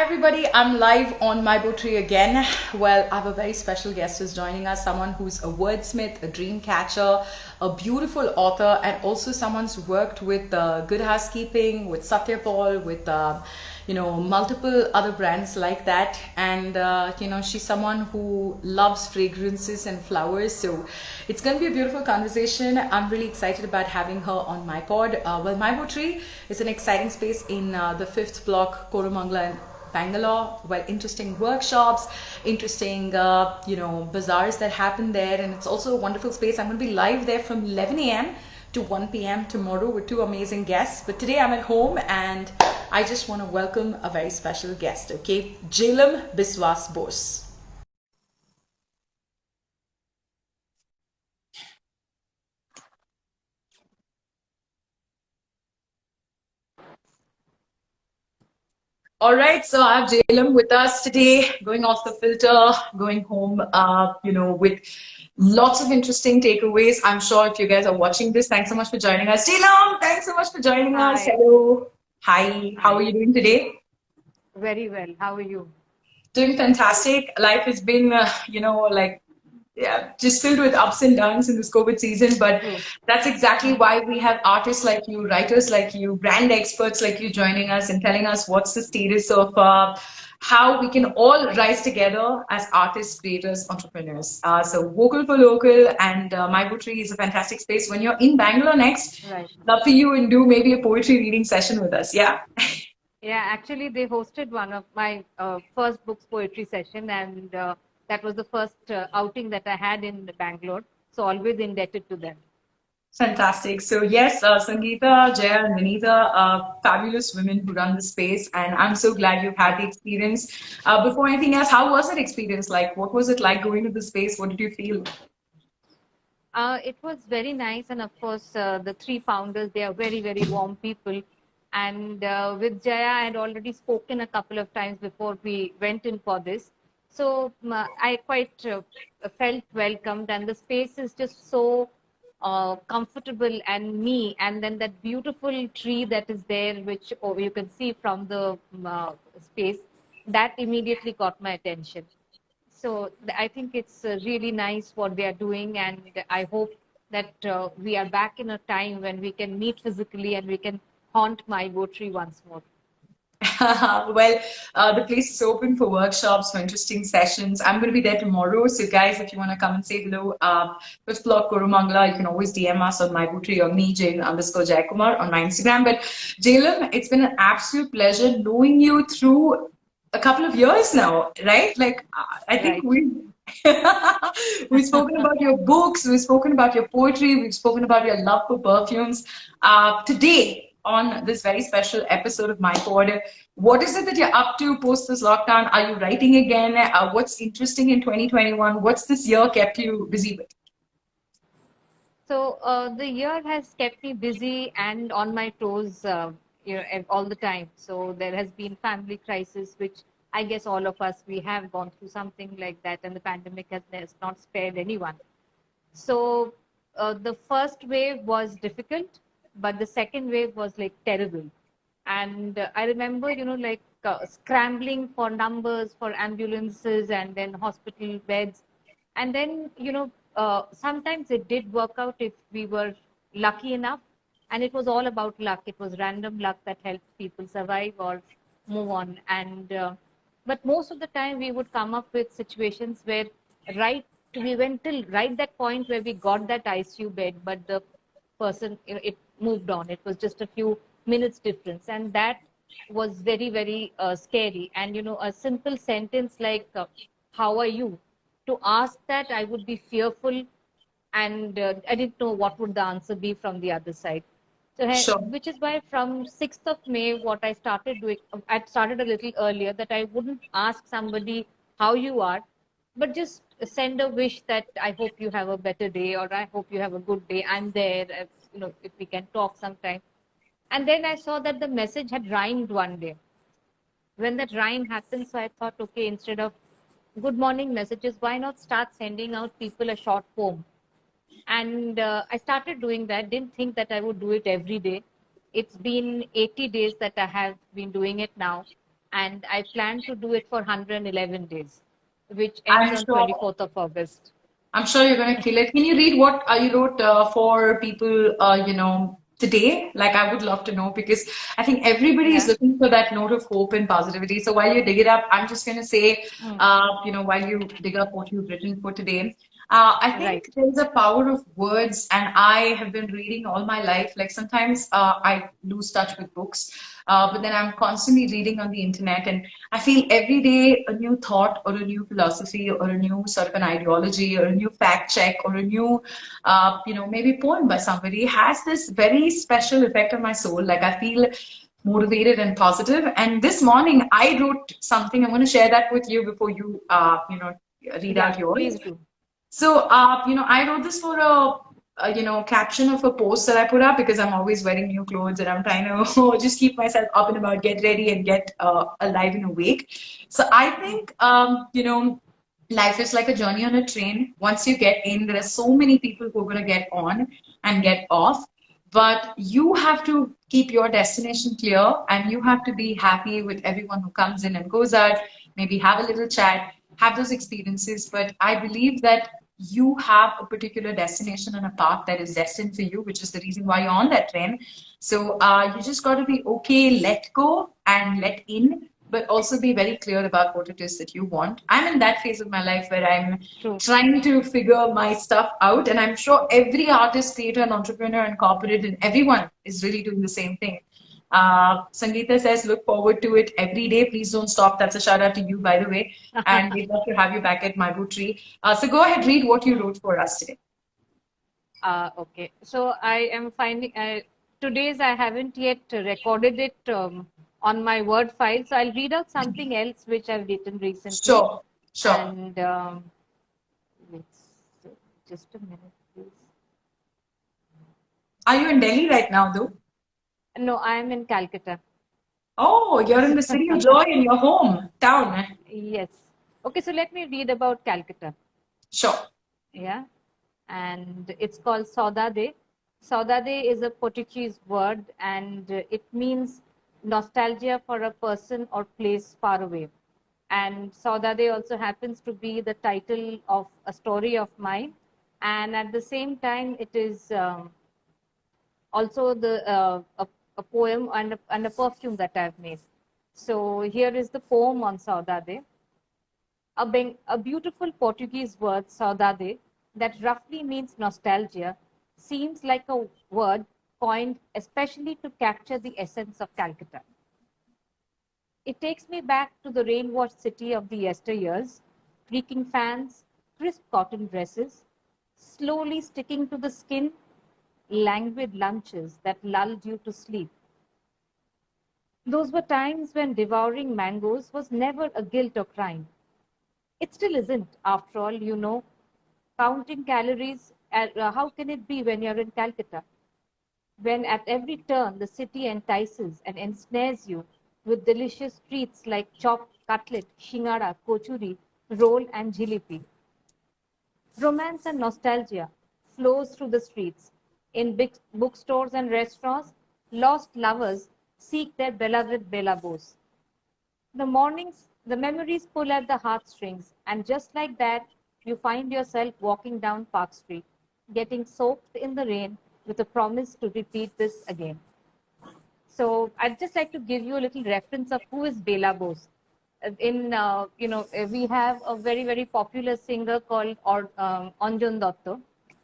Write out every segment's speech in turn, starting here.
everybody, I'm live on My Botry again. Well, I have a very special guest who's joining us, someone who's a wordsmith, a dream catcher, a beautiful author, and also someone who's worked with Good Housekeeping, with Satya Paul, with multiple other brands like that. And she's someone who loves fragrances and flowers. So it's going to be a beautiful conversation. I'm really excited about having her on my pod. My Botry is an exciting space in the fifth block, Koramangala, Bangalore. Well, interesting workshops, interesting bazaars that happen there, and it's also a wonderful space. I'm going to be live there from 11 a.m. to 1 p.m. tomorrow with two amazing guests. But today I'm at home and I just want to welcome a very special guest. Okay, Jhelum Biswas Bose. All right, so I have Jhelum with us today, going off the filter, going home, with lots of interesting takeaways. I'm sure if you guys are watching this, thanks so much for joining us. Jhelum, thanks so much for joining us. Hi. Hello. Hi, how are Hi. you doing today? Very well. How are you? Doing fantastic. Life has been, yeah, just filled with ups and downs in this COVID season. But True. that's exactly why we have artists like you, writers like you, brand experts like you joining us and telling us what's the status of how we can all rise together as artists, creators, entrepreneurs. So vocal for local and My Buttery is a fantastic space. When you're in Bangalore next, Right. love for you and do maybe a poetry reading session with us. Yeah. Yeah, actually, they hosted one of my first books poetry session, and that was the first outing that I had in Bangalore. So always indebted to them. Fantastic. So yes, Sangeeta, Jaya, and Vinita are fabulous women who run the space, and I'm so glad you've had the experience. Before anything else, how was that experience like? What was it like going to the space? What did you feel? It was very nice, and of course, the three founders, they are very, very warm people. And with Jaya, I had already spoken a couple of times before we went in for this. So I quite felt welcomed, and the space is just so comfortable and me. And then that beautiful tree that is there, which you can see from the space, that immediately got my attention. So I think it's really nice what they are doing, and I hope that we are back in a time when we can meet physically and we can haunt my Tree once more. Well, the place is open for workshops, for interesting sessions. I'm going to be there tomorrow. So, guys, if you want to come and say hello, fifth block Koromangala, you can always DM us on my Butri or me, Jane underscore Jaikumar on my Instagram. But, Jhelum, it's been an absolute pleasure knowing you through a couple of years now, right? Like, I think Right. we've spoken about your books, we've spoken about your poetry, we've spoken about your love for perfumes. Today, on this very special episode of My Pod, what is it that you're up to post this lockdown? Are you writing again? What's interesting in 2021? What's this year kept you busy with? So the year has kept me busy and on my toes, all the time. So there has been family crisis, which I guess all of us we have gone through something like that, and the pandemic has not spared anyone. So the first wave was difficult, but the second wave was like terrible. And I remember, scrambling for numbers for ambulances and then hospital beds. And then, sometimes it did work out if we were lucky enough. And it was all about luck. It was random luck that helped people survive or move on. And but most of the time, we would come up with situations where right we went till right that point where we got that ICU bed, but the person, it moved on. It was just a few minutes difference, and that was very, very scary. And a simple sentence like "How are you?" To ask that, I would be fearful, and I didn't know what would the answer be from the other side. So, Sure. which is why from 6th of May, what I started doing, I started a little earlier, that I wouldn't ask somebody how you are, but just send a wish that I hope you have a better day, or I hope you have a good day. I'm there, if we can talk sometime. And then I saw that the message had rhymed one day. When that rhyme happened, so I thought, okay, instead of good morning messages, why not start sending out people a short poem? And I started doing that. Didn't think that I would do it every day. It's been 80 days that I have been doing it now, and I plan to do it for 111 days, which ends I'm on sure 24th of August. I'm sure you're going to kill it. Can you read what you wrote for people, today? Like, I would love to know because I think everybody is Yeah. looking for that note of hope and positivity. So while you dig it up, I'm just going to say, Mm. while you dig up what you've written for today, I Right. think there's a power of words, and I have been reading all my life. Like sometimes I lose touch with books, but then I'm constantly reading on the internet, and I feel every day a new thought or a new philosophy or a new sort of an ideology or a new fact check or a new, maybe poem by somebody has this very special effect on my soul. Like I feel motivated and positive. And this morning I wrote something. I'm going to share that with you before you, read Yeah, out yours. please do. So, I wrote this for caption of a post that I put up because I'm always wearing new clothes and I'm trying to just keep myself up and about, get ready and get alive and awake. So I Mm. think, life is like a journey on a train. Once you get in, there are so many people who are going to get on and get off. But you have to keep your destination clear and you have to be happy with everyone who comes in and goes out, maybe have a little chat, have those experiences. But I believe that you have a particular destination and a path that is destined for you, which is the reason why you're on that train. So you just got to be okay, let go and let in, but also be very clear about what it is that you want. I'm in that phase of my life where I'm True. trying to figure my stuff out. And I'm sure every artist, creator, and entrepreneur and corporate and everyone is really doing the same thing. Sangeeta says, look forward to it every day. Please don't stop. That's a shout out to you, by the way. And we'd love to have you back at My Boot Tree. So go ahead, read what you wrote for us today. Okay. So I am finding today's I haven't yet recorded it on my Word file. So I'll read out something else which I've written recently. Sure, sure. And let's just a minute, please. Are you in Delhi right now, though? No, I am in Calcutta. Oh, you're in the city of joy in your home town. Yes. Okay, so let me read about Calcutta. Sure. Yeah. And it's called Saudade. Saudade is a Portuguese word and it means nostalgia for a person or place far away. And Saudade also happens to be the title of a story of mine. And at the same time, it is also a poem and a perfume that I've made. So here is the poem on Saudade. A beautiful Portuguese word, saudade, that roughly means nostalgia, seems like a word coined especially to capture the essence of Calcutta. It takes me back to the rain-washed city of the yesteryears, creaking fans, crisp cotton dresses, slowly sticking to the skin, languid lunches that lulled you to sleep. Those were times when devouring mangoes was never a guilt or crime. It still isn't, after all, counting calories. How can it be when you're in Calcutta? When at every turn the city entices and ensnares you with delicious treats like chopped cutlet, shingara, kochuri, roll, and jilipi. Romance and nostalgia flows through the streets. In big bookstores and restaurants, lost lovers seek their beloved Belabos. The memories pull at the heartstrings, and just like that, you find yourself walking down Park Street, getting soaked in the rain with a promise to repeat this again. So I'd just like to give you a little reference of who is Bela Bose. We have a very, very popular singer called Anjan Dotto,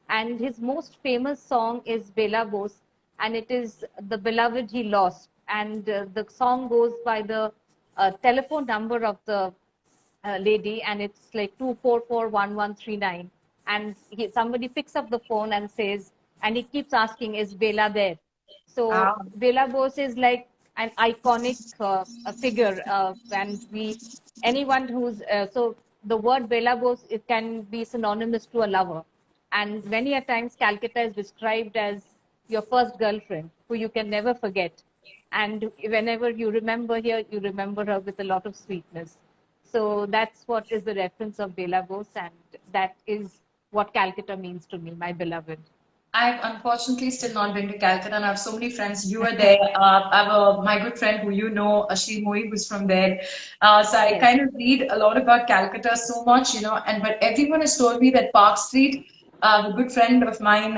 and his most famous song is Bela Bose, and it is The Beloved He Lost. And the song goes by the telephone number of the lady, and it's like 2441139. And somebody picks up the phone and says, and he keeps asking, is Bela there? So Um, Bela Bose is like an iconic figure, and anyone who's so the word Bela Bose, it can be synonymous to a lover, and many a times Calcutta is described as your first girlfriend who you can never forget, and whenever you remember her, you remember her with a lot of sweetness. So that's what is the reference of Bela Bose, and that is what Calcutta means to me, my beloved. I've unfortunately still not been to Calcutta, and I have so many friends. You are there. I have my good friend who you know, Ashri Moi, who's from there. So I Yes. kind of read a lot about Calcutta so much, and but everyone has told me that Park Street, a good friend of mine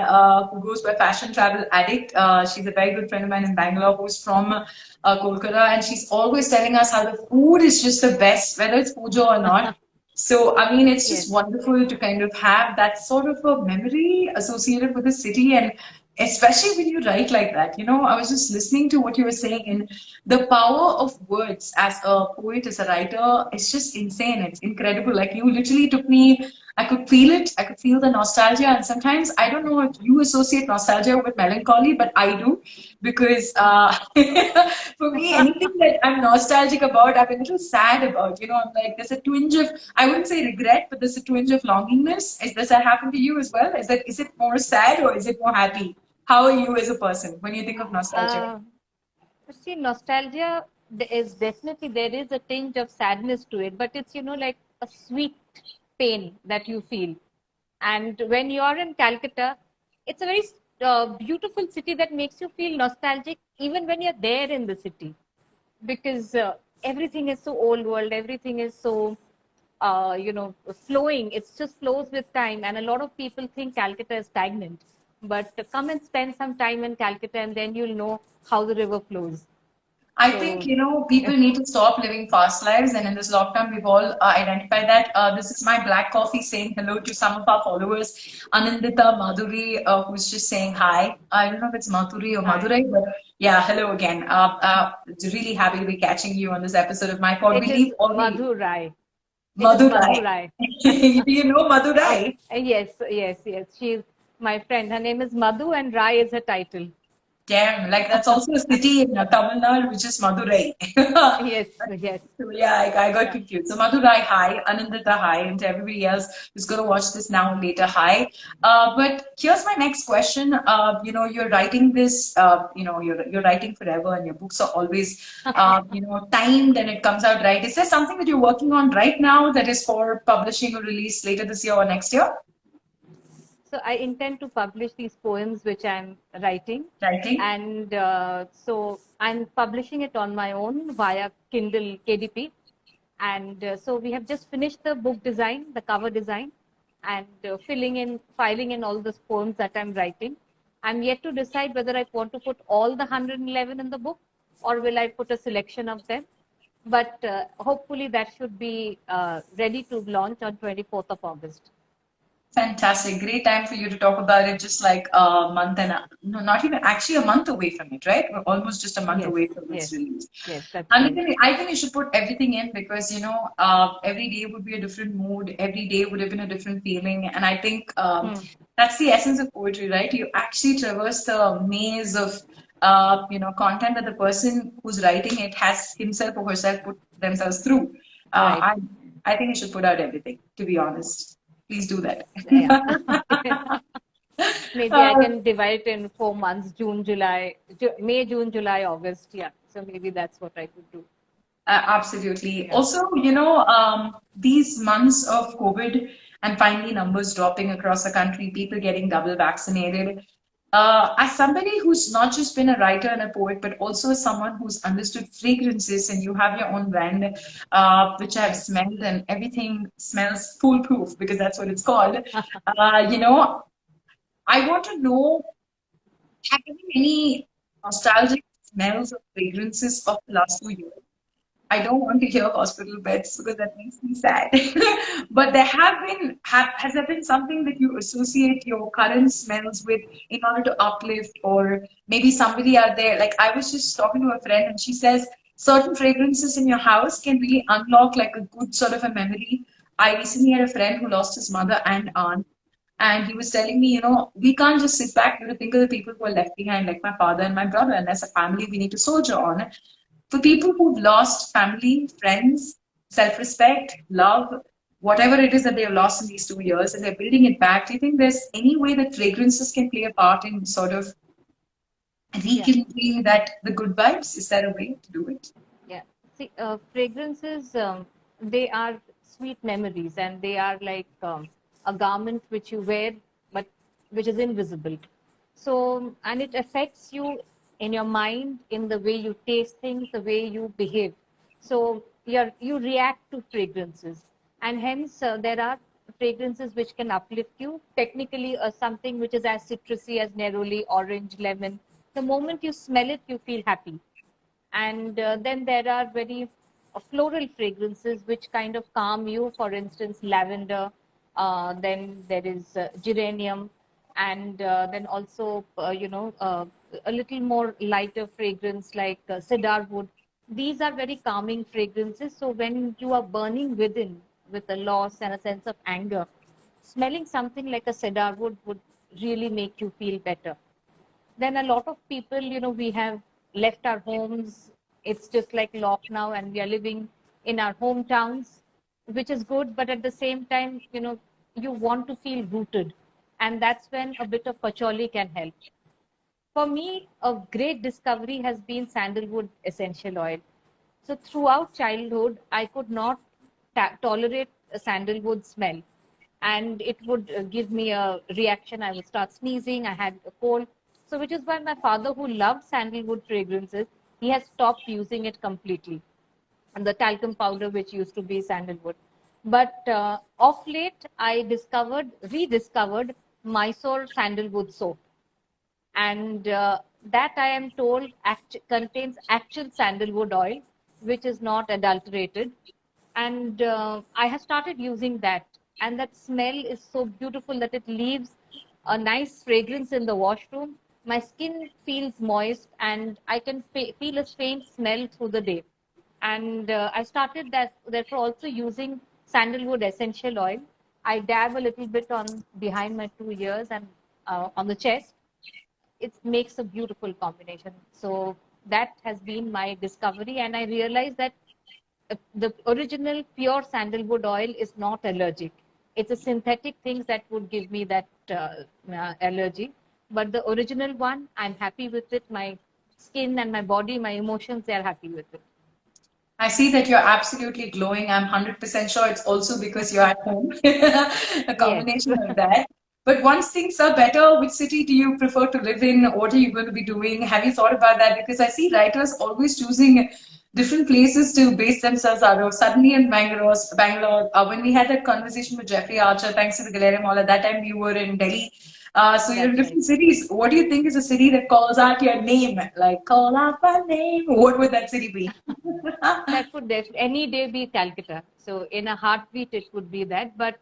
who goes by Fashion Travel Addict, she's a very good friend of mine in Bangalore who's from Kolkata, and she's always telling us how the food is just the best, whether it's pujo or not. So, I mean, it's Yes. just wonderful to kind of have that sort of a memory associated with the city. And especially when you write like that, I was just listening to what you were saying, and the power of words as a poet, as a writer, is just insane. It's incredible. Like, you literally took me, I could feel it. I could feel the nostalgia. And sometimes I don't know if you associate nostalgia with melancholy, but I do because for me, anything that I'm nostalgic about, I'm a little sad about. I'm like, there's a twinge of, I wouldn't say regret, but there's a twinge of longingness. Does that happen to you as well? Is it more sad or is it more happy? How are you as a person when you think of nostalgia? Uh, See, nostalgia is definitely there is a tinge of sadness to it, but it's like a sweet pain that you feel. And when you're in Calcutta, it's a very beautiful city that makes you feel nostalgic even when you're there in the city, because everything is so old world, everything is so flowing. It just flows with time, and a lot of people think Calcutta is stagnant. But come and spend some time in Calcutta, and then you'll know how the river flows. I think, So, people need to stop living fast lives. And in this lockdown, we've all identified that. This is my black coffee saying hello to some of our followers. Anandita Madhuri, who's just saying hi. I don't know if it's Madhuri or hi. Madurai, but yeah, hello again. It's really happy to be catching you on this episode of my pod. We It is leave all the Madhu Rai. It is Madurai. Madhu Rai. Do you know Madurai? Yes, yes, yes. She's my friend. Her name is Madhu, and Rai is her title. Damn, like that's also a city in Tamil Nadu, which is Madurai. Yes, yes. So yeah, I got Yeah. confused. So Madurai, hi, Anandita, hi, and to everybody else who's going to watch this now and later, hi. But here's my next question. You're writing this. You're writing forever, and your books are always, timed, and it comes out right. Is there something that you're working on right now that is for publishing or release later this year or next year? So I intend to publish these poems which I'm writing, Writing. and so I'm publishing it on my own via Kindle KDP. And so we have just finished the book design, the cover design, and filing in all the poems that I'm writing. I'm yet to decide whether I want to put all the 111 in the book, or will I put a selection of them. But hopefully that should be ready to launch on 24th of August. Fantastic. Great time for you to talk about it, just like a month no, not even actually a month away from it, right? We're almost just a month Yes, away from its yes, release. yes, that's And right. I think you should put everything in because, every day would be a different mood. Every day would have been a different feeling. And I think Hmm. that's the essence of poetry, right? You actually traverse the maze of, content that the person who's writing it has himself or herself put themselves through. Right. I think you should put out everything, to be honest. Please do that. Yeah. Maybe I Uh, can divide it in 4 months: June, July, May, June, July, August. Yeah. So maybe that's what I could do. Absolutely. Yeah. Also, these months of COVID and finally numbers dropping across the country, people getting double vaccinated. As somebody who's not just been a writer and a poet, but also someone who's understood fragrances, and you have your own brand, which I've smelled, and everything smells foolproof because that's what it's called. I want to know, have you any nostalgic smells or fragrances of the last 2 years? I don't want to hear hospital beds because that makes me sad. But there has there been something that you associate your current smells with in order to uplift, or maybe somebody out there? Like I was just talking to a friend and she says certain fragrances in your house can really unlock like a good sort of a memory. I recently had a friend who lost his mother and aunt. And he was telling me, we can't just sit back. You have to think of the people who are left behind, like my father and my brother. And as a family, we need to soldier on. For people who've lost family, friends, self respect, love, whatever it is that they've lost in these 2 years and they're building it back, do you think there's any way that fragrances can play a part in sort of Yeah. rekindling that the good vibes? Is there a way to do it? Yeah. See, fragrances, they are sweet memories, and they are like a garment which you wear, but which is invisible. So, and it affects you in your mind, in the way you taste things, the way you behave. So, you react to fragrances, and hence there are fragrances which can uplift you. Technically, something which is as citrusy as neroli, orange, lemon. The moment you smell it, you feel happy. And then there are very floral fragrances which kind of calm you. For instance, lavender. Then there is geranium, and then also a little more lighter fragrance like cedar wood. These are very calming fragrances. So when you are burning within with a loss and a sense of anger, smelling something like a cedar wood really make you feel better. Then a lot of people, we have left our homes. It's just like lock now, and we are living in our hometowns, which is good. But at the same time, you want to feel rooted, and that's when a bit of patchouli can help. For me, a great discovery has been sandalwood essential oil. So throughout childhood, I could not tolerate a sandalwood smell, and it would give me a reaction. I would start sneezing. I had a cold. So, which is why my father, who loved sandalwood fragrances, he has stopped using it completely. And the talcum powder, which used to be sandalwood. But of late, I rediscovered Mysore sandalwood soap, and that I am told contains actual sandalwood oil, which is not adulterated. And I have started using that, and that smell is so beautiful that it leaves a nice fragrance in the washroom. My skin feels moist, and I can feel a faint smell through the day. And I started that, therefore, also using sandalwood essential oil. I dab a little bit on behind my 2 ears and on the chest. It makes a beautiful combination. So that has been my discovery, and I realized that the original pure sandalwood oil is not allergic. It's a synthetic thing that would give me that allergy. But the original one, I'm happy with it. My skin and my body, my emotions, they are happy with it. I see that you're absolutely glowing. I'm 100% sure it's also because you're at home. A Yes. combination of that. But once things are better, which city do you prefer to live in? What are you going to be doing? Have you thought about that? Because I see writers always choosing different places to base themselves out of. Suddenly in Bangalore, when we had that conversation with Jeffrey Archer, thanks to the Galleria Mall, at that time you were in Delhi. So you're in That's right. different cities. What do you think is a city that calls out your name? Like, call out my name. What would that city be? That would any day be Calcutta. So in a heartbeat, it would be that. But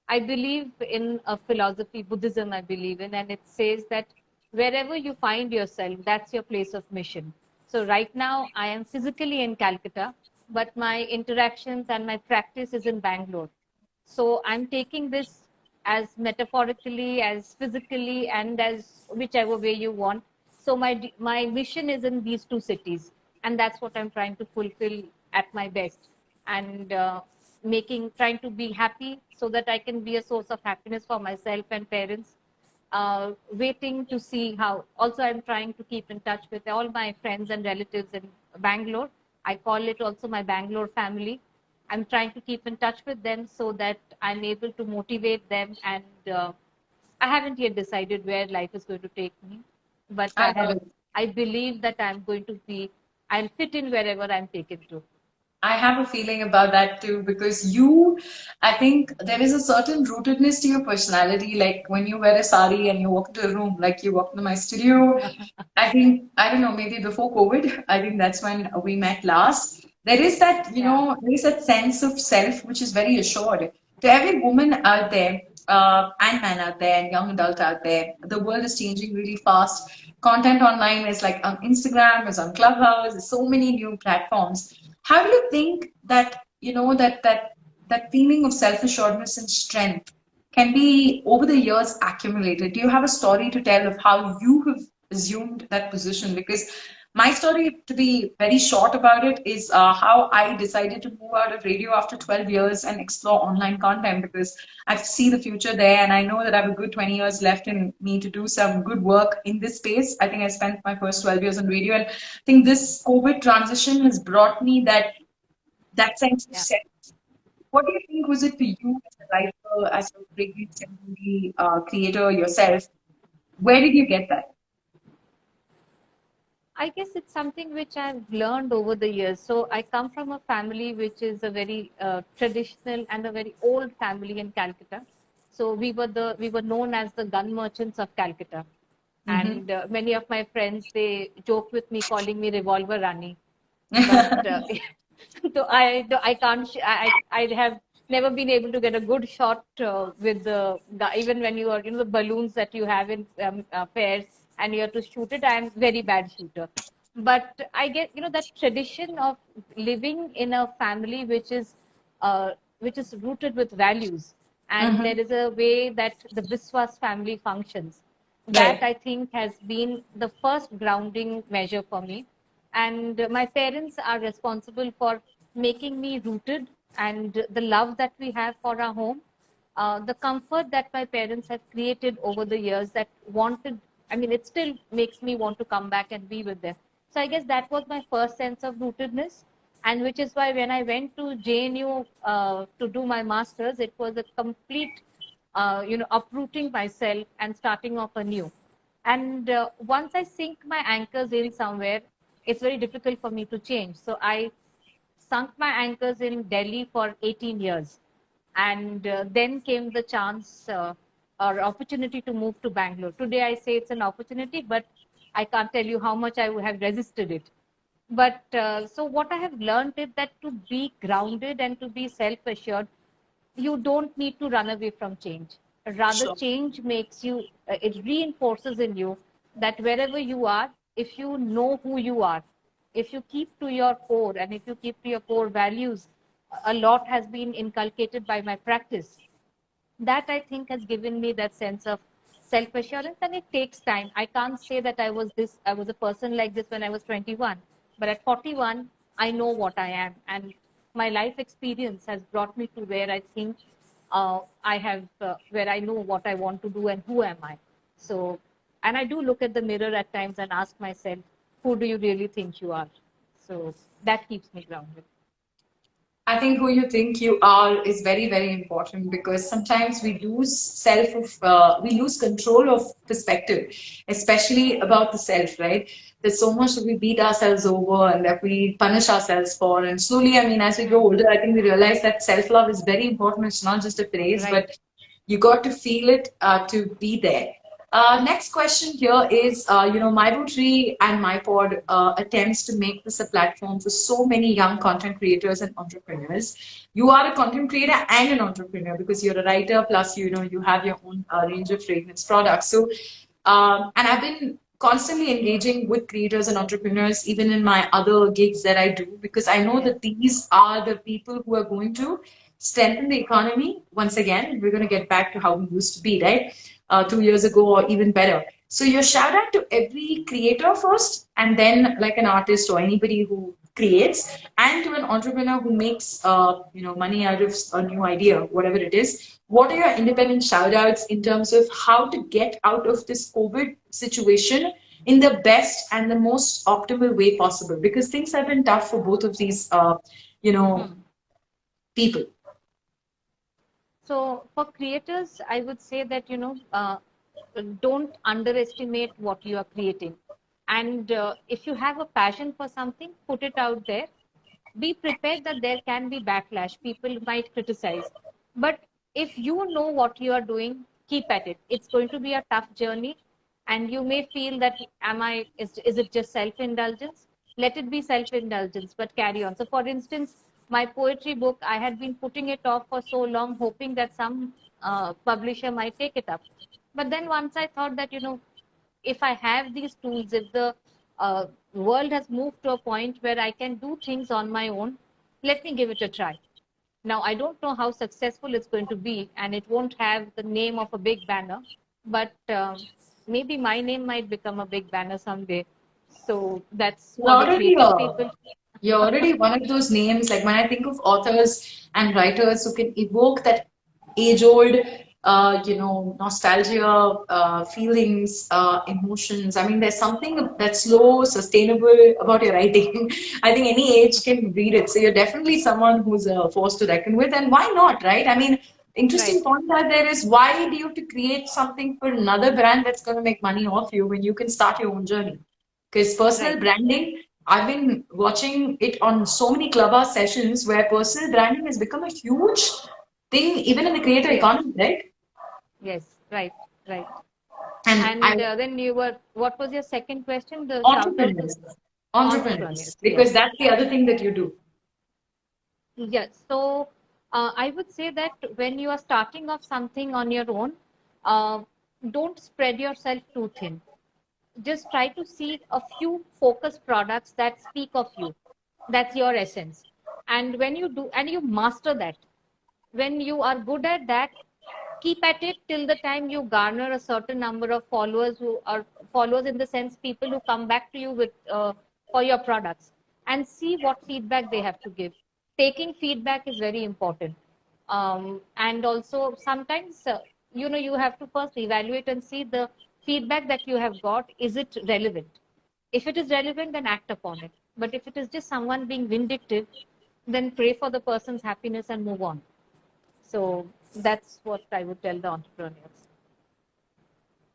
I believe in a philosophy, Buddhism, I believe in, and it says that wherever you find yourself, that's your place of mission. So right now, I am physically in Calcutta, but my interactions and my practice is in Bangalore. So I'm taking this as metaphorically, as physically, and as whichever way you want. So my mission is in these two cities, and that's what I'm trying to fulfill at my best, and trying to be happy so that I can be a source of happiness for myself and parents. Waiting to see how. Also, I'm trying to keep in touch with all my friends and relatives in Bangalore. I call it also my Bangalore family. I'm trying to keep in touch with them so that I'm able to motivate them. And I haven't yet decided where life is going to take me, but I love it. I believe that I'll fit in wherever I'm taken to. I have a feeling about that too because I think there is a certain rootedness to your personality. Like when you wear a sari and you walk into a room, like you walk into my studio. I think, I don't know, maybe before COVID, I think that's when we met last. There is that, Yeah. there is that sense of self which is very assured. To every woman out there, and man out there, and young adult out there, the world is changing really fast. Content online is like on Instagram, is on Clubhouse, there's so many new platforms. How do you think that, that feeling of self-assuredness and strength can be over the years accumulated? Do you have a story to tell of how you have assumed that position? Because my story, to be very short about it, is how I decided to move out of radio after 12 years and explore online content because I see the future there and I know that I have a good 20 years left in me to do some good work in this space. I think I spent my first 12 years on radio, and I think this COVID transition has brought me that sense of Yeah. self. What do you think was it for you as a writer, as a radio secondary creator yourself? Where did you get that? I guess it's something which I've learned over the years. So I come from a family which is a very traditional and a very old family in Calcutta. So we were known as the gun merchants of Calcutta, Mm-hmm. and many of my friends, they joke with me calling me Revolver Rani. But so I can't I have never been able to get a good shot with the even when you are, the balloons that you have in fairs, and you have to shoot it. I am very bad shooter. But I get, that tradition of living in a family uh, which is rooted with values, and Mm-hmm. there is a way that the Biswas family functions. That, Right. I think, has been the first grounding measure for me. And my parents are responsible for making me rooted, and the love that we have for our home, the comfort that my parents have created over the years, that wanted, I mean, it still makes me want to come back and be with them. So I guess that was my first sense of rootedness, and which is why when I went to JNU to do my masters, it was a complete uprooting myself and starting off anew. And once I sink my anchors in somewhere, it's very difficult for me to change. So I sunk my anchors in Delhi for 18 years. And then came the chance or opportunity to move to Bangalore. Today I say it's an opportunity, but I can't tell you how much I would have resisted it. But so what I have learned is that to be grounded and to be self assured, you don't need to run away from change. Rather, Sure. change makes you, it reinforces in you that wherever you are, if you know who you are, if you keep to your core, and if you keep to your core values, a lot has been inculcated by my practice. That, I think, has given me that sense of self assurance, and it takes time. I can't say that I was a person like this when I was 21, but at 41, I know what I am, and my life experience has brought me to where I think where I know what I want to do and who am I. So, and I do look at the mirror at times and ask myself, who do you really think you are? So that keeps me grounded. I think who you think you are is very, very important because sometimes we lose control of perspective, especially about the self, right? There's so much that we beat ourselves over and that we punish ourselves for. And slowly, I mean, as we grow Hmm. older, I think we realize that self-love is very important. It's not just a phrase, Right. but you got to feel it to be there. Next question here is, MyBootry and MyPod attempts to make this a platform for so many young content creators and entrepreneurs. You are a content creator and an entrepreneur because you're a writer, plus, you have your own range of fragrance products. So, and I've been constantly engaging with creators and entrepreneurs, even in my other gigs that I do, because I know Yeah. that these are the people who are going to strengthen the economy once again. We're going to get back to how we used to be, right? 2 years ago or even better. So your shout out to every creator first, and then like an artist or anybody who creates, and to an entrepreneur who makes money out of a new idea, whatever it is. What are your independent shout outs in terms of how to get out of this COVID situation in the best and the most optimal way possible? Because things have been tough for both of these, you know, Hmm. people. So for creators, I would say that, don't underestimate what you are creating. And if you have a passion for something, put it out there. Be prepared that there can be backlash. People might criticize. But if you know what you are doing, keep at it. It's going to be a tough journey. And you may feel that, is it just self indulgence? Let it be self indulgence, but carry on. So, for instance, my poetry book, I had been putting it off for so long, hoping that some publisher might take it up. But then once I thought that, if I have these tools, if the world has moved to a point where I can do things on my own, let me give it a try. Now, I don't know how successful it's going to be, and it won't have the name of a big banner, but maybe my name might become a big banner someday. So that's You're for the already creative people. you're already one of those names. Like when I think of authors and writers who can evoke that age-old, nostalgia, feelings, emotions. I mean, there's something that's slow, sustainable about your writing. I think any age can read it. So you're definitely someone who's a force to reckon with. And why not, right? I mean, interesting Right. point out there is, why do you have to create something for another brand that's going to make money off you when you can start your own journey? Because personal Right. branding, I've been watching it on so many clubhouse sessions where personal branding has become a huge thing, even in the creator Yes. economy, right? Yes. Right. Right. And I And then what was your second question? The shout out to entrepreneurs, entrepreneurs, entrepreneurs. because Yes. that's the other thing that you do. Yes. So I would say that when you are starting off something on your own, uh, don't spread yourself too thin. Just try to see a few focused products that speak of you. That's your essence. And when you do, and you master that, when you are good at that, keep at it till the time you garner a certain number of followers, who are followers in the sense people who come back to you with for your products, and see what feedback they have to give. Taking feedback is very important. And also sometimes you have to first evaluate and see the feedback that you have got, is it relevant? If it is relevant, then act upon it. But if it is just someone being vindictive, then pray for the person's happiness and move on. So that's what I would tell the entrepreneurs.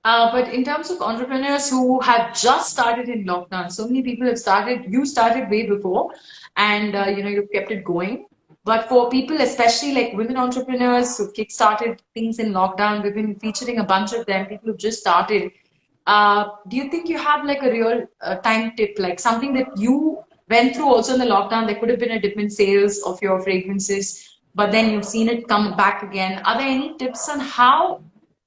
But in terms of entrepreneurs who have just started in lockdown, so many people have started. You started way before, and you've kept it going. But for people, especially like women entrepreneurs who kickstarted things in lockdown, we've been featuring a bunch of them. People who just started. Do you think you have like a real time tip, like something that you went through also in the lockdown? There could have been a dip in sales of your fragrances, but then you've seen it come back again. Are there any tips on how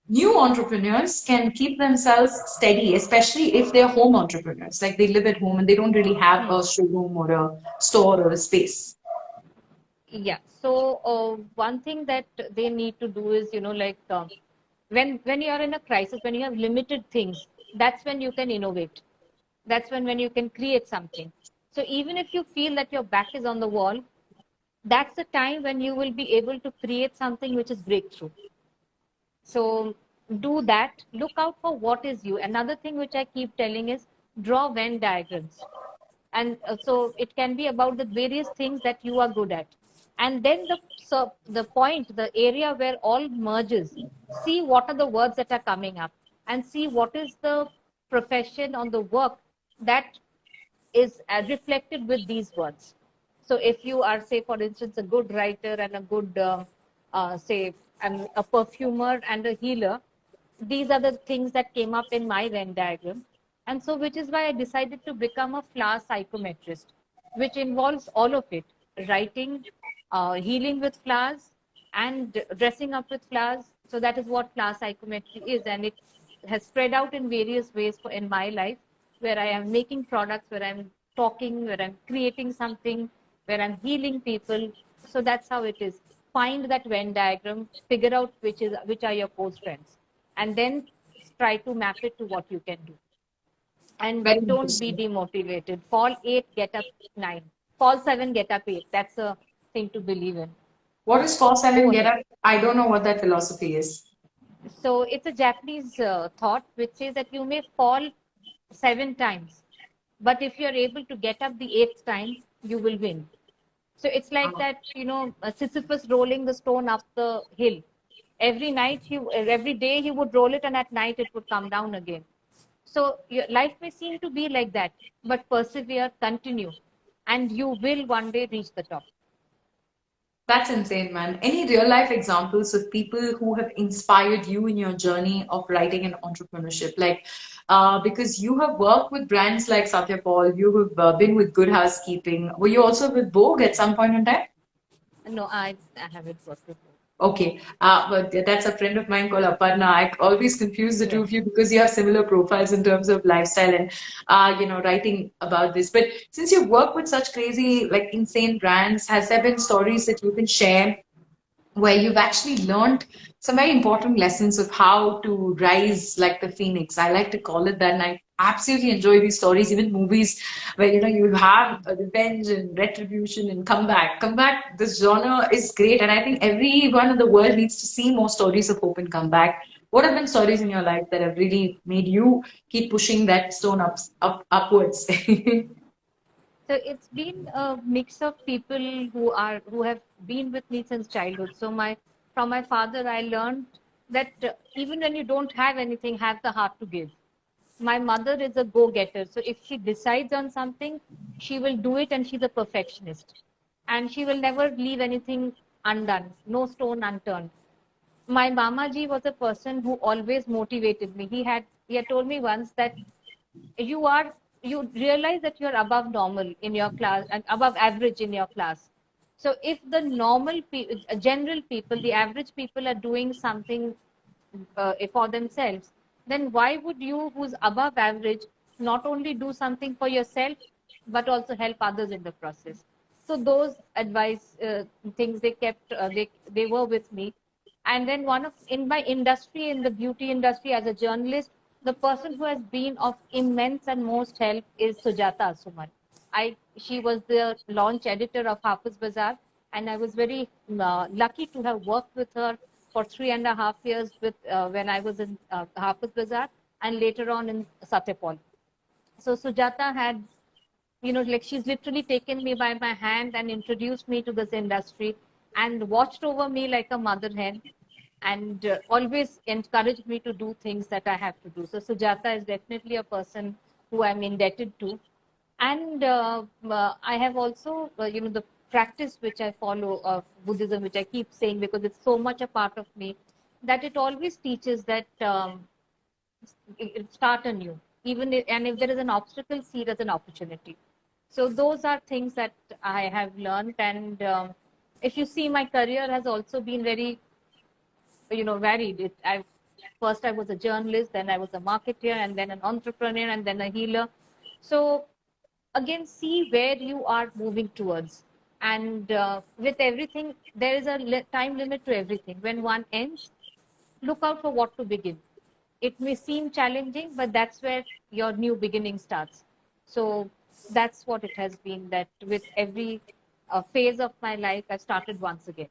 new entrepreneurs can keep themselves steady, especially if they're home entrepreneurs, like they live at home and they don't really have Hmm. a showroom or a store or a space? Yeah. So one thing that they need to do is, like when you are in a crisis, when you have limited things, that's when you can innovate. That's when you can create something. So even if you feel that your back is on the wall, that's the time when you will be able to create something which is breakthrough. So do that. Look out for what is you. Another thing which I keep telling is draw Venn diagrams. And so it can be about the various things that you are good at. And then the point, the area where all merges, see what are the words that are coming up, and see what is the profession on the work that is reflected with these words. So if you are, say, for instance, a good writer and a good, say, and a perfumer and a healer, these are the things that came up in my Venn diagram. And so, which is why I decided to become a flower psychometrist, which involves all of it: writing, healing with flowers, and dressing up with flowers. So, that is what flower psychometry is. And it has spread out in various ways in my life, where I am making products, where I'm talking, where I'm creating something, where I'm healing people. So, that's how it is. Find that Venn diagram, figure out which are your core strengths, and then try to map it to what you can do. And Very don't be interesting. demotivated. Fall 8, get up 9. Fall 7, get up 8. That's a thing to believe in. What is 4-7 Go get ahead. up? I don't know what that philosophy is. So it's a Japanese thought which says that you may fall 7 times, but if you're able to get up the eighth time, you will win. So it's like Ah, that, Sisyphus rolling the stone up the hill. Every day he would roll it, and at night it would come down again. So your life may seem to be like that, but persevere, continue, and you will one day reach the top. that's insane, man. Any real life examples of people who have inspired you in your journey of writing and entrepreneurship? Like, because you have worked with brands like Satya Paul, you have been with Good Housekeeping. Were you also with Vogue at some point in time? No, I haven't worked with you. Okay, but that's a friend of mine called Aparna. I always confuse the two Yes. of you because you have similar profiles in terms of lifestyle and writing about this. But since you work with such crazy, like insane brands, has there been stories that you can share where you've actually learned some very important lessons of how to rise like the phoenix? I like to call it that, and I absolutely enjoy these stories, even movies where you have a revenge and retribution and comeback. Comeback, this genre is great, and I think everyone in the world needs to see more stories of hope and comeback. What have been stories in your life that have really made you keep pushing that stone upwards? So it's been a mix of people who have been with me since childhood. So my from my father, I learned that even when you don't have anything, have the heart to give. My mother is a go-getter. So if she decides on something, she will do it, and she's a perfectionist. And she will never leave anything undone, no stone unturned. My Mamaji was a person who always motivated me. He had told me once that you are you realize that you're above normal in your class and above average in your class. So if the general people, the average people are doing something for themselves, then why would you, who's above average, not only do something for yourself, but also help others in the process? So those advice things they kept, they were with me. And then one of in my industry, in the beauty industry, as a journalist, the person who has been of immense and most help is Sujata Asuman. She was the launch editor of Harper's Bazaar, and I was very lucky to have worked with her for 3.5 years when I was in Harper's Bazaar, and later on in Satyapal. So Sujata had, like, she's literally taken me by my hand and introduced me to this industry and watched over me like a mother hen, and always encouraged me to do things that I have to do. So Sujata is definitely a person who I'm indebted to. And I have also, the practice which I follow of Buddhism, which I keep saying because it's so much a part of me, that it always teaches that start anew. And if there is an obstacle, see it as an opportunity. So those are things that I have learned. And if you see, my career has also been very, varied. First I was a journalist, then I was a marketer, and then an entrepreneur, and then a healer. So again, see where you are moving towards. And with everything, there is a time limit to everything. When one ends, look out for what to begin. It may seem challenging, but that's where your new beginning starts. So that's what it has been, that with every phase of my life, I started once again.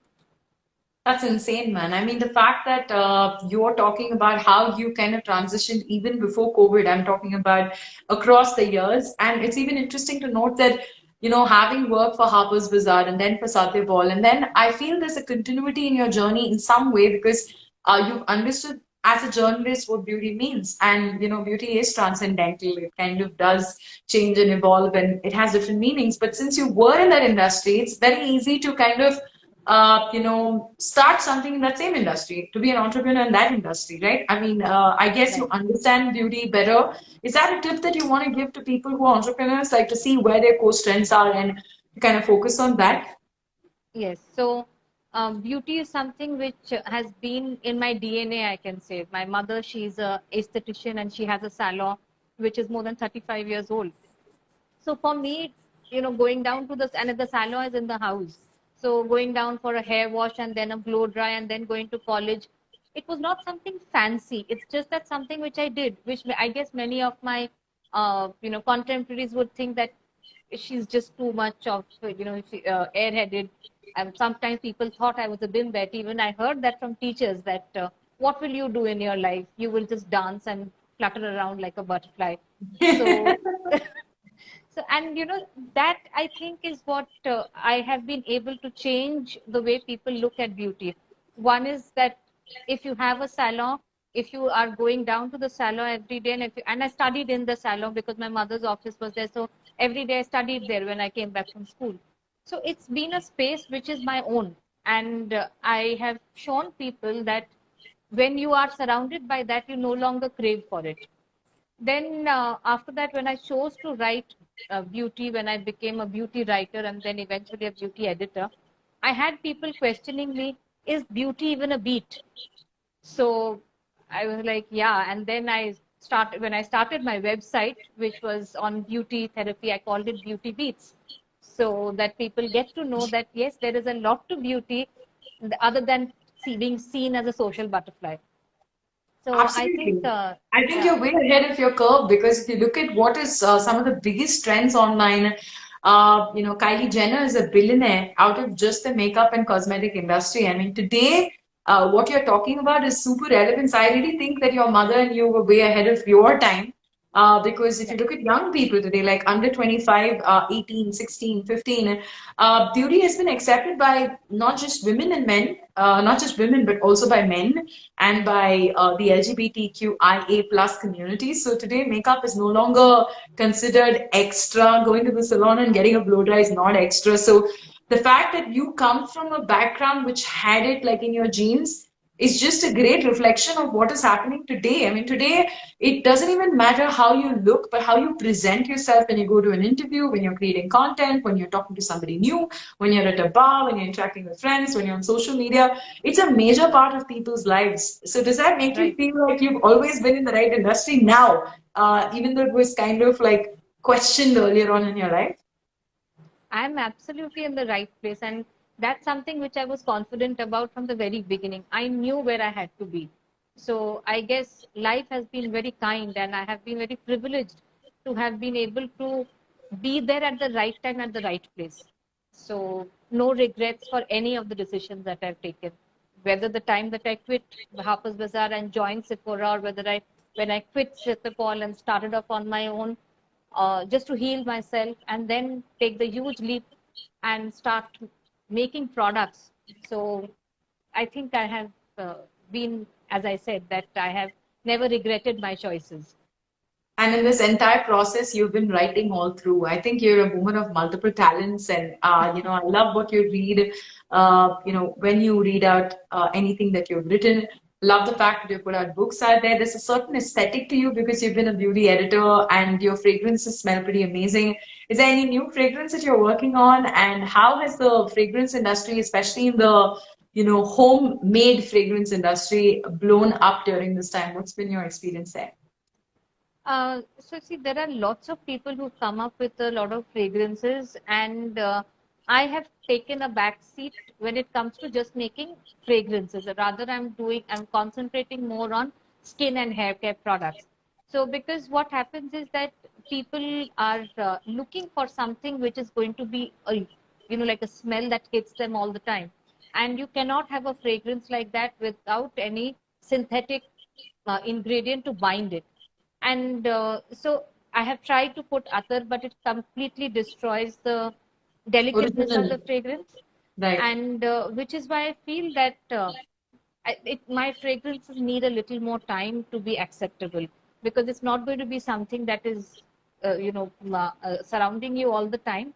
That's insane, man. I mean, the fact that you're talking about how you kind of transitioned even before COVID, I'm talking about across the years. And it's even interesting to note that, having worked for Harper's Bazaar and then for Satyapal, and then I feel there's a continuity in your journey in some way because you've understood as a journalist what beauty means. And, beauty is transcendental. It kind of does change and evolve and it has different meanings. But since you were in that industry, it's very easy to kind of start something in that same industry, to be an entrepreneur in that industry, right? I mean, I guess you understand beauty better. Is that a tip that you want to give to people who are entrepreneurs, like to see where their core strengths are and kind of focus on that? Yes. So beauty is something which has been in my DNA, I can say. My mother, she's a esthetician and she has a salon which is more than 35 years old. So for me, going down to and the salon is in the house. So going down for a hair wash and then a blow dry and then going to college, it was not something fancy. It's just that something which I did, which I guess many of my, contemporaries would think that she's just too much of, airheaded. And sometimes people thought I was a bimbet. Even I heard that from teachers that, what will you do in your life? You will just dance and flutter around like a butterfly. So So, and that I think is what I have been able to change the way people look at beauty. One is that if you have a salon, if you are going down to the salon every day, and I studied in the salon because my mother's office was there. So every day I studied there when I came back from school. So it's been a space which is my own. And I have shown people that when you are surrounded by that, you no longer crave for it. Then after that, when I chose to write beauty, when I became a beauty writer and then eventually a beauty editor, I had people questioning me, is beauty even a beat? So I was like, yeah. And then when I started my website, which was on beauty therapy, I called it Beauty Beats. So that people get to know that, yes, there is a lot to beauty other than being seen as a social butterfly. So Absolutely. I think yeah. you're way ahead of your curve because if you look at what is some of the biggest trends online, Kylie Jenner is a billionaire out of just the makeup and cosmetic industry. I mean, today, what you're talking about is super relevant. So I really think that your mother and you were way ahead of your time. Because if you look at young people today, like under 25, 18, 16, 15, beauty has been accepted by not just women and men, not just women, but also by men and by the LGBTQIA plus community. So today, makeup is no longer considered extra. Going to the salon and getting a blow dry is not extra. So the fact that you come from a background which had it like in your genes is just a great reflection of what is happening today. I mean, today it doesn't even matter how you look, but how you present yourself when you go to an interview, when you're creating content, when you're talking to somebody new, when you're at a bar, when you're interacting with friends, when you're on social media. It's a major part of people's lives. So does that make you Right. feel like you've always been in the right industry now, even though it was kind of like questioned earlier on in your life? I'm absolutely in the right place. And that's something which I was confident about from the very beginning. I knew where I had to be. So I guess life has been very kind, and I have been very privileged to have been able to be there at the right time, at the right place. So no regrets for any of the decisions that I've taken. Whether the time that I quit Harper's Bazaar and joined Sephora, or whether when I quit Cetapol and started off on my own, just to heal myself and then take the huge leap and start making products. So I think I have been, as I said, that I have never regretted my choices. And in this entire process, you've been writing all through. I think you're a woman of multiple talents, and I love what you read. When you read out anything that you've written, love the fact that you put out books out there. There's a certain aesthetic to you because you've been a beauty editor, and your fragrances smell pretty amazing. Is there any new fragrance that you're working on, and how has the fragrance industry, especially in the homemade fragrance industry, blown up during this time? What's been your experience there? So see, there are lots of people who come up with a lot of fragrances, and I have taken a back seat when it comes to just making fragrances. Rather, I'm concentrating more on skin and hair care products. So because what happens is that people are looking for something which is going to be like a smell that hits them all the time, and you cannot have a fragrance like that without any synthetic ingredient to bind it. And so I have tried to put other, but it completely destroys the delicateness of Original, the fragrance. right? And which is why I feel that my fragrances need a little more time to be acceptable, because it's not going to be something that is surrounding you all the time.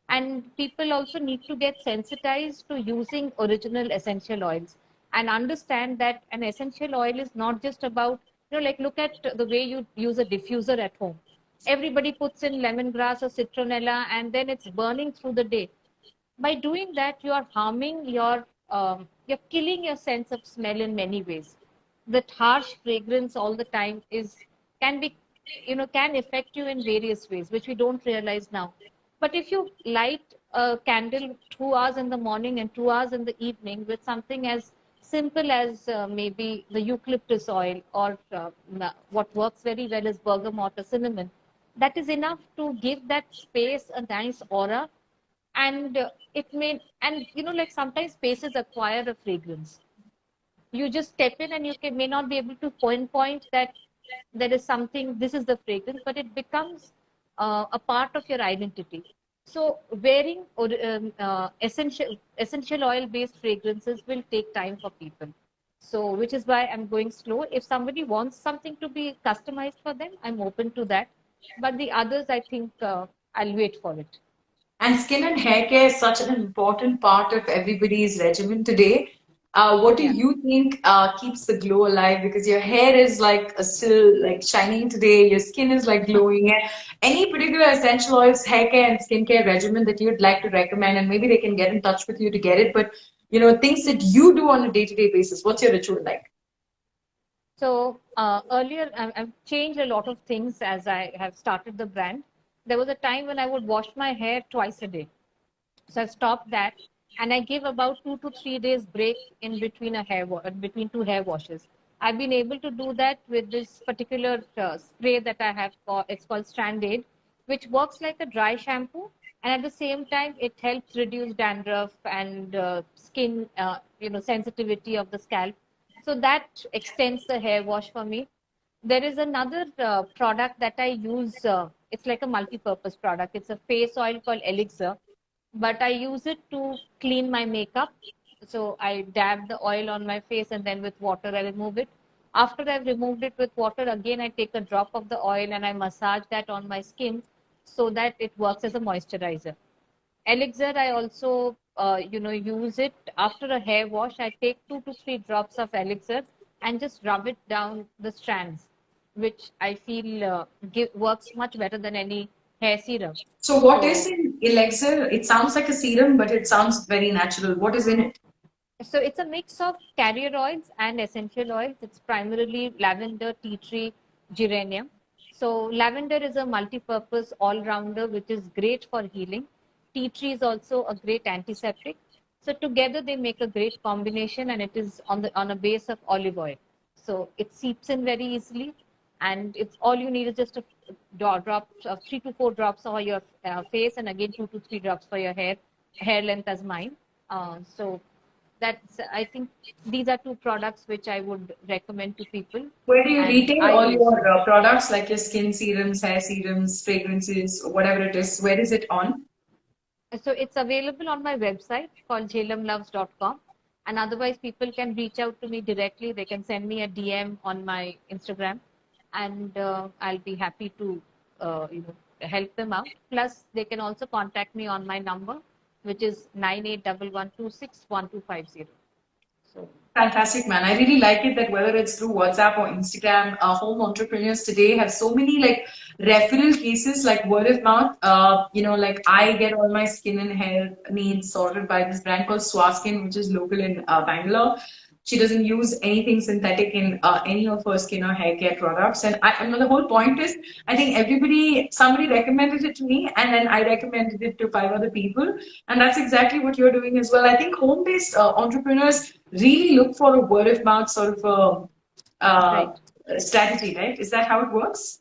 And people also need to get sensitized to using original essential oils and understand that an essential oil is not just about, like, look at the way you use a diffuser at home. Everybody puts in lemongrass or citronella and then it's burning through the day. By doing that, you are harming you're killing your sense of smell in many ways. That harsh fragrance all the time can be, can affect you in various ways, which we don't realize now. But if you light a candle 2 hours in the morning and 2 hours in the evening with something as simple as maybe the eucalyptus oil, or what works very well is bergamot or cinnamon, that is enough to give that space a nice aura. And it may, and like sometimes spaces acquire a fragrance. You just step in and may not be able to pinpoint that there is something, this is the fragrance, but it becomes a part of your identity. So wearing essential oil based fragrances will take time for people. So which is why I'm going slow. If somebody wants something to be customized for them, I'm open to that. But the others, I think I'll wait for it. And skin and hair care is such an important part of everybody's regimen today. What do Yeah. you think keeps the glow alive? Because your hair is like still like shining today, your skin is like glowing. Any particular essential oils, hair care, and skincare regimen that you'd like to recommend, and maybe they can get in touch with you to get it. But things that you do on a day-to-day basis. What's your ritual like? So earlier, I've changed a lot of things as I have started the brand. There was a time when I would wash my hair twice a day. So I stopped that, and I give about 2 to 3 days break in between between two hair washes. I've been able to do that with this particular spray that I have. It's called Strand Aid, which works like a dry shampoo, and at the same time, it helps reduce dandruff and skin, sensitivity of the scalp. So that extends the hair wash for me. There is another product that I use. It's like a multi-purpose product. It's a face oil called Elixir, but I use it to clean my makeup. So I dab the oil on my face and then with water I remove it. After I've removed it with water, again I take a drop of the oil and I massage that on my skin so that it works as a moisturizer. Elixir, I also use it after a hair wash. I take 2 to 3 drops of elixir and just rub it down the strands, which I feel works much better than any hair serum. So what is So, in elixir? It sounds like a serum, but it sounds very natural. What is in it? so it's a mix of carrier oils and essential oils. It's primarily lavender, tea tree, geranium. So lavender is a multi-purpose all-rounder, which is great for healing. Tea tree is also a great antiseptic. So together they make a great combination, and it is on a base of olive oil. So it seeps in very easily, and it's all you need is just a drop of 3 to 4 drops for your face, and again 2 to 3 drops for your hair length as mine. So that's, I think these are two products which I would recommend to people, Where do you and retail I all use your them. products, like your skin serums, hair serums, fragrances, whatever it is? Where is it on? So it's available on my website called jailamloves.com. And otherwise, people can reach out to me directly. They can send me a DM on my Instagram, and I'll be happy to help them out. Plus, they can also contact me on my number, which is 9811261250. So Fantastic, man. I really like it that whether it's through WhatsApp or Instagram, home entrepreneurs today have so many like referral cases, like word of mouth. Like I get all my skin and hair needs sorted by this brand called Swaskin, which is local in Bangalore. She doesn't use anything synthetic in any of her skin or hair care products. And the whole point is, I think somebody recommended it to me, and then I recommended it to 5 other people. And that's exactly what you're doing as well. I think home-based entrepreneurs really look for a word of mouth sort of right. strategy, right? Is that how it works?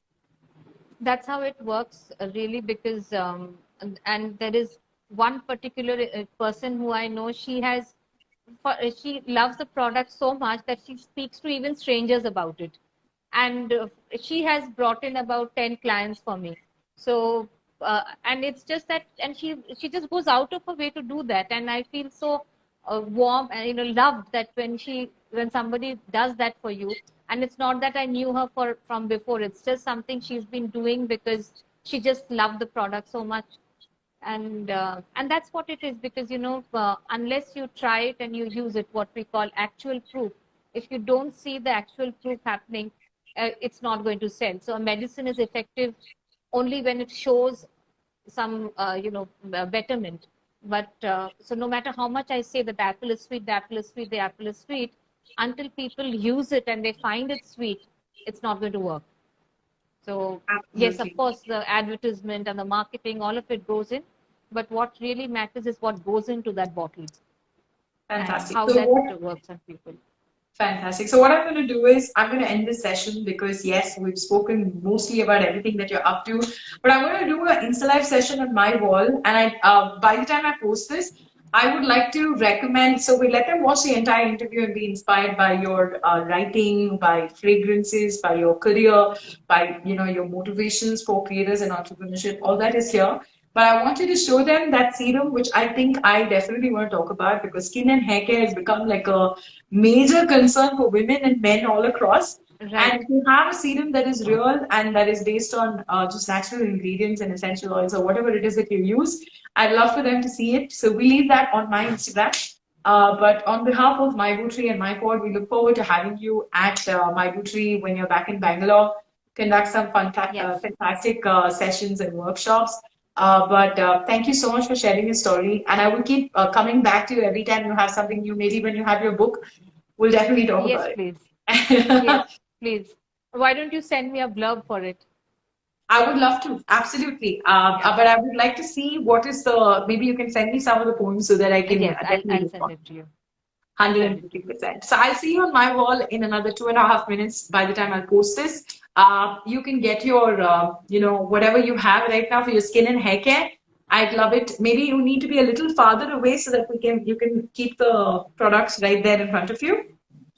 That's how it works, really, because and there is one particular person who I know. She loves the product so much that she speaks to even strangers about it, and she has brought in about 10 clients for me. So and it's just that, and she just goes out of her way to do that, and I feel so warm and loved that when somebody does that for you. And it's not that I knew her from before. It's just something she's been doing because she just loved the product so much. And that's what it is, because unless you try it and you use it, what we call actual proof, if you don't see the actual proof happening, it's not going to sell. So a medicine is effective only when it shows some betterment. But so no matter how much I say that the apple is sweet, the apple is sweet, the apple is sweet, until people use it and they find it sweet, it's not going to work. So yes, of Absolutely. course, the advertisement and the marketing, all of it goes in. But what really matters is what goes into that bottle and Fantastic. how So that what works on people. Fantastic. So what I'm going to do is I'm going to end this session because yes, we've spoken mostly about everything that you're up to, but I'm going to do an Insta Live session on my wall, and by the time I post this, I would like to recommend. So we let them watch the entire interview and be inspired by your writing, by fragrances, by your career, by your motivations for creators and entrepreneurship. All that is here. But I wanted to show them that serum, which I think I definitely want to talk about because skin and hair care has become like a major concern for women and men all across. Right. And to have a serum that is real and that is based on just natural ingredients and essential oils or whatever it is that you use, I'd love for them to see it. So we leave that on my Instagram. But on behalf of My Butri and My Pod, we look forward to having you at My Butri when you're back in Bangalore, conduct some Yes. fantastic sessions and workshops. But thank you so much for sharing your story. And I will keep coming back to you every time you have something new. Maybe when you have your book, we'll definitely talk Yes, about please. it. Yes, please. Why don't you send me a blurb for it? I would love to, absolutely. Yeah. But I would like to see what is maybe you can send me some of the poems so that I can Yes, definitely I'll send respond. it to you. I'll send it to you. 150%. So I'll see you on my wall in another 2.5 minutes by the time I post this. You can get your, whatever you have right now for your skin and hair care. I'd love it. Maybe you need to be a little farther away so that you can keep the products right there in front of you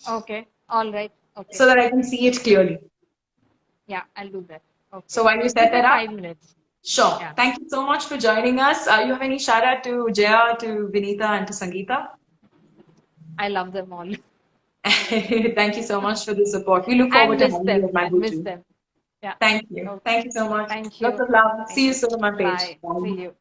Okay. All right. Okay. so that I can see it clearly. Yeah, I'll do that. Okay. So while you Give set me that up, 5 minutes. sure. Yeah. Thank you so much for joining us. You have any shout out to Jaya, to Vinita, and to Sangeeta? I love them all. Thank you so much for the support. We look And forward to miss having you them. at my And miss boutique. them. Yeah. Thank you. Okay. Thank you so much. Thank Lots you. of love. See Thank you you. soon on my page. Bye. See Bye. you.